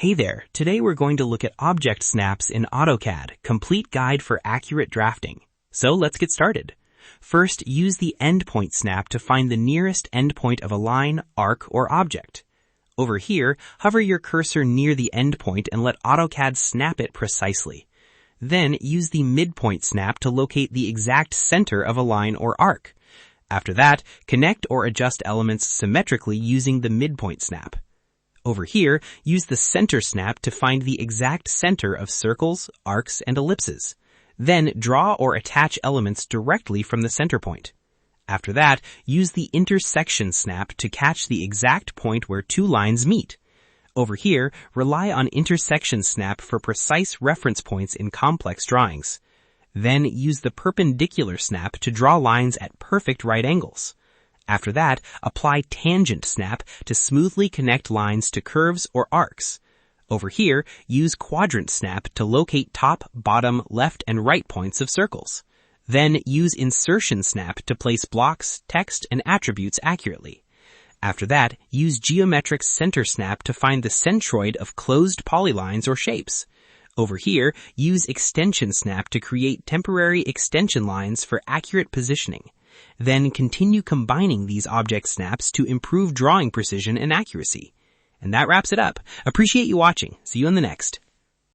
Hey there, today we're going to look at object snaps in AutoCAD, complete guide for accurate drafting. So let's get started. First, use the endpoint snap to find the nearest endpoint of a line, arc, or object. Over here, hover your cursor near the endpoint and let AutoCAD snap it precisely. Then use the midpoint snap to locate the exact center of a line or arc. After that, connect or adjust elements symmetrically using the midpoint snap. Over here, use the center snap to find the exact center of circles, arcs, and ellipses. Then draw or attach elements directly from the center point. After that, use the intersection snap to catch the exact point where two lines meet. Over here, rely on intersection snap for precise reference points in complex drawings. Then use the perpendicular snap to draw lines at perfect right angles. After that, apply tangent snap to smoothly connect lines to curves or arcs. Over here, use quadrant snap to locate top, bottom, left, and right points of circles. Then use insertion snap to place blocks, text, and attributes accurately. After that, use geometric center snap to find the centroid of closed polylines or shapes. Over here, use extension snap to create temporary extension lines for accurate positioning. Then continue combining these object snaps to improve drawing precision and accuracy. And that wraps it up. Appreciate you watching. See you in the next.